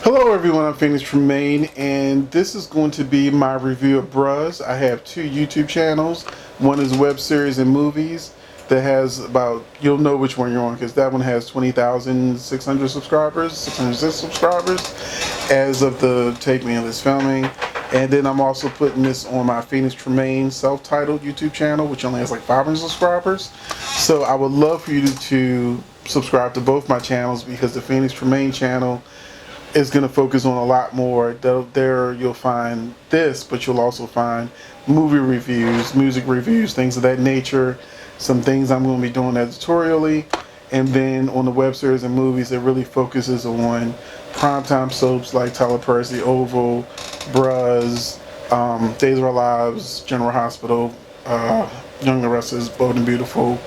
Hello everyone, I'm Phoenix Tremayne, and this is going to be my review of Bros. I have two YouTube channels. One is web series and movies that has about, you'll know which one you're on because that one has 20,600 subscribers, 606 subscribers as of the taping of this filming. And then I'm also putting this on my Phoenix Tremayne self-titled YouTube channel, which only has like 500 subscribers. So I would love for you to subscribe to both my channels because the Phoenix Tremayne channel is going to focus on a lot more. There you'll find this, but you'll also find movie reviews, music reviews, things of that nature, some things I'm going to be doing editorially, and then on the web series and movies it really focuses on primetime soaps like Tyler Perry's The Oval, Bros, Days of Our Lives, General Hospital, Young and Restless, Bold and Beautiful,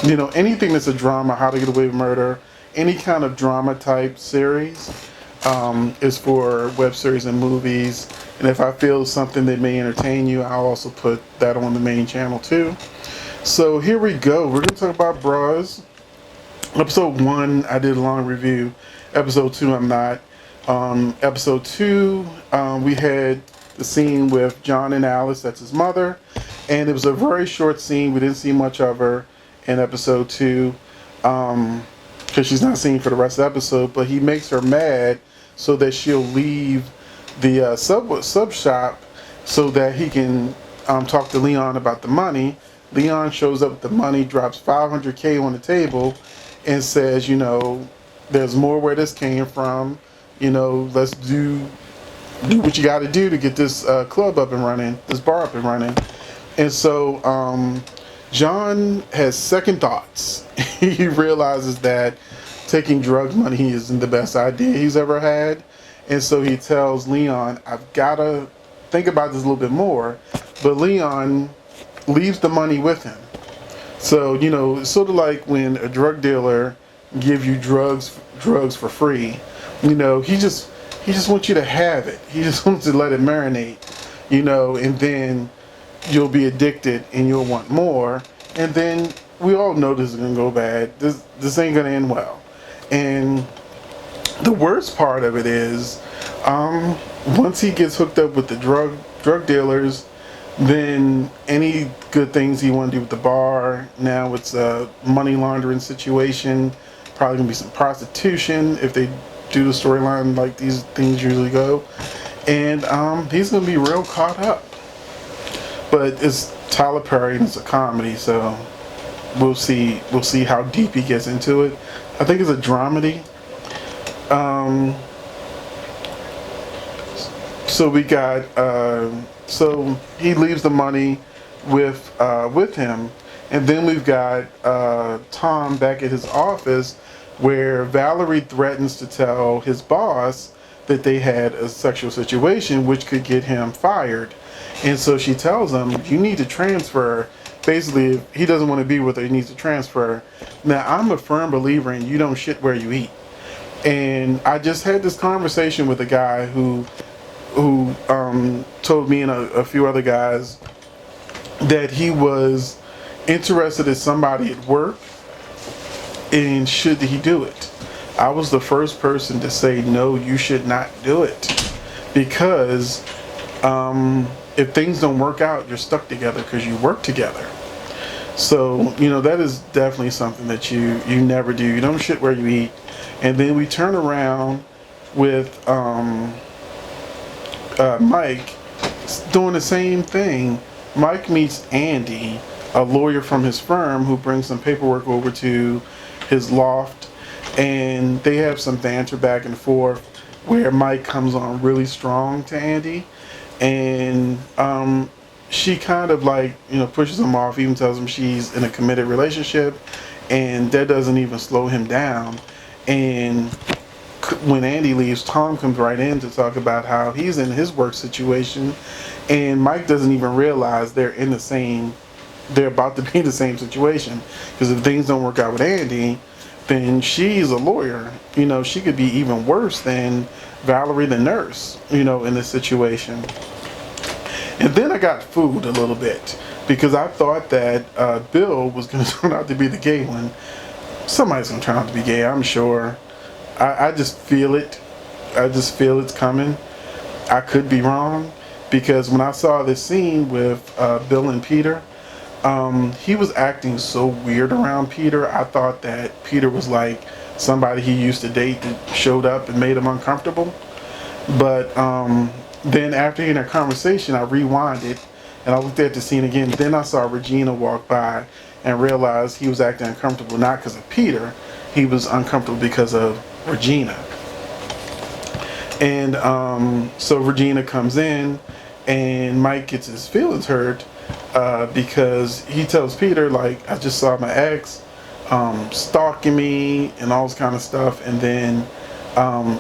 anything that's a drama, How to Get Away with Murder, any kind of drama type series is for web series and movies. And if I feel something that may entertain you, I'll also put that on the main channel too. So here we go. We're going to talk about Bros. Episode 1, I did a long review. Episode 2, I'm not. Episode 2, we had the scene with John and Alice, that's his mother. And it was a very short scene. We didn't see much of her in episode 2. Because she's not seen for the rest of the episode, but he makes her mad so that she'll leave the sub shop so that he can talk to Leon about the money. Leon shows up with the money, drops $500K on the table, and says, there's more where this came from. Let's do what you got to do to get this club up and running, this bar up and running. And so John has second thoughts. He realizes that taking drug money isn't the best idea he's ever had. And so he tells Leon, I've got to think about this a little bit more. But Leon leaves the money with him. So, it's sort of like when a drug dealer gives you drugs for free. He just wants you to have it. He just wants to let it marinate, and then you'll be addicted and you'll want more. And then we all know this is going to go bad. This ain't going to end well. And the worst part of it is, once he gets hooked up with the drug dealers, then any good things he want to do with the bar, now it's a money laundering situation, probably going to be some prostitution if they do the storyline like these things usually go. And he's going to be real caught up. But it's Tyler Perry and it's a comedy, so we'll see how deep he gets into it. I think it's a dramedy. So we got so he leaves the money with him, and then we've got Tom back at his office where Valerie threatens to tell his boss that they had a sexual situation which could get him fired. And so she tells him, you need to transfer. Basically, if he doesn't want to be with her, he needs to transfer. Now, I'm a firm believer in you don't shit where you eat. And I just had this conversation with a guy who told me and a few other guys that he was interested in somebody at work and should he do it. I was the first person to say, no, you should not do it. Because if things don't work out, you're stuck together because you work together. So, that is definitely something that you never do. You don't shit where you eat. And then we turn around with Mike doing the same thing. Mike meets Andy, a lawyer from his firm who brings some paperwork over to his loft. And they have some banter back and forth where Mike comes on really strong to Andy. And she kind of pushes him off, even tells him she's in a committed relationship, and that doesn't even slow him down. And when Andy leaves, Tom comes right in to talk about how he's in his work situation, and Mike doesn't even realize they're about to be in the same situation. Because if things don't work out with Andy, then she's a lawyer. She could be even worse than Valerie the nurse, in this situation. And then I got fooled a little bit because I thought that Bill was going to turn out to be the gay one. Somebody's going to turn out to be gay, I'm sure. I just feel it. just feel it's coming. I could be wrong, because when I saw this scene with Bill and Peter, he was acting so weird around Peter. I thought that Peter was like somebody he used to date that showed up and made him uncomfortable. But then after hearing that conversation, I rewinded and I looked at the scene again. Then I saw Regina walk by and realized he was acting uncomfortable, not because of Peter. He was uncomfortable because of Regina. And so Regina comes in, and Mike gets his feelings hurt because he tells Peter, like, I just saw my ex stalking me and all this kind of stuff. And then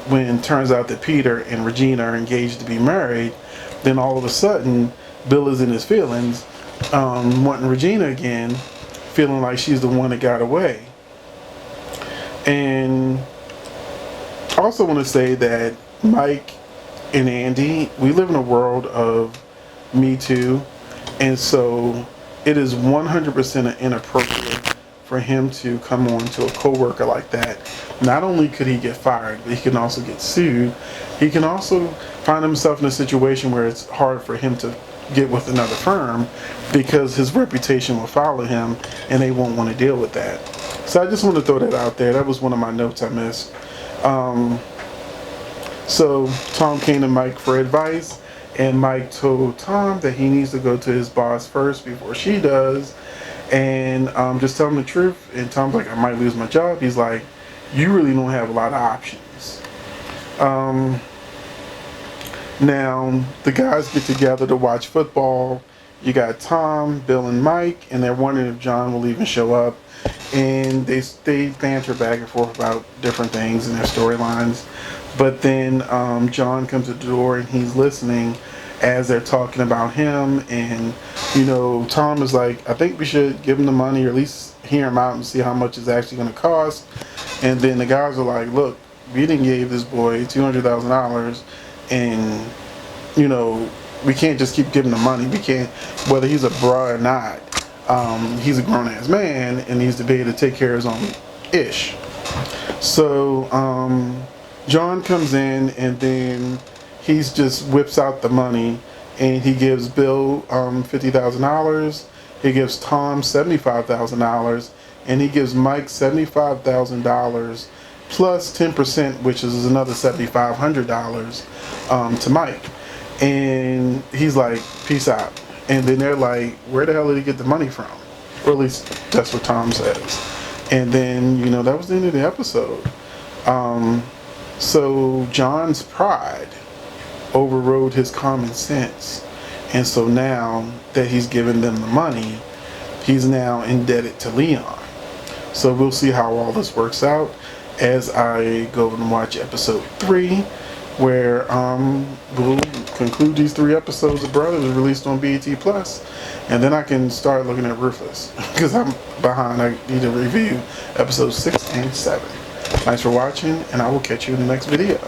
when it turns out that Peter and Regina are engaged to be married, then all of a sudden Bill is in his feelings, wanting Regina again, feeling like she's the one that got away. And I also want to say that Mike and Andy, we live in a world of Me Too, and so it is 100% inappropriate for him to come on to a coworker like that. Not only could he get fired, but he can also get sued. He can also find himself in a situation where it's hard for him to get with another firm because his reputation will follow him and they won't want to deal with that. So I just want to throw that out there. That was one of my notes I missed. So Tom came to Mike for advice, and Mike told Tom that he needs to go to his boss first before she does, and just tell him the truth. And Tom's like, I might lose my job. He's like, you really don't have a lot of options. Now the guys get together to watch football. You got Tom, Bill, and Mike, and they're wondering if John will even show up. And they banter back and forth about different things in their storylines. But then John comes to the door and he's listening as they're talking about him. And, you know, Tom is like, I think we should give him the money, or at least hear him out and see how much it's actually going to cost. And then the guys are like, look, we didn't give this boy $200,000, and, you know, we can't just keep giving the money. We can't, whether he's a bruh or not. He's a grown-ass man and needs to be able to take care of his own ish. So John comes in, and then he's just whips out the money, and he gives Bill $50,000. He gives Tom $75,000, and he gives Mike $75,000 plus 10%, which is another $7,500 to Mike. And he's like, peace out. And then they're like, where the hell did he get the money from? Or at least that's what Tom says. And then, you know, that was the end of the episode. So John's pride overrode his common sense. And so now that he's given them the money, he's now indebted to Leon. So we'll see how all this works out as I go and watch episode 3, where we'll conclude these 3 episodes of Brothers released on BET Plus, and then I can start looking at Ruthless because I'm behind. I need to review episodes 6 and 7. Thanks for watching, and I will catch you in the next video.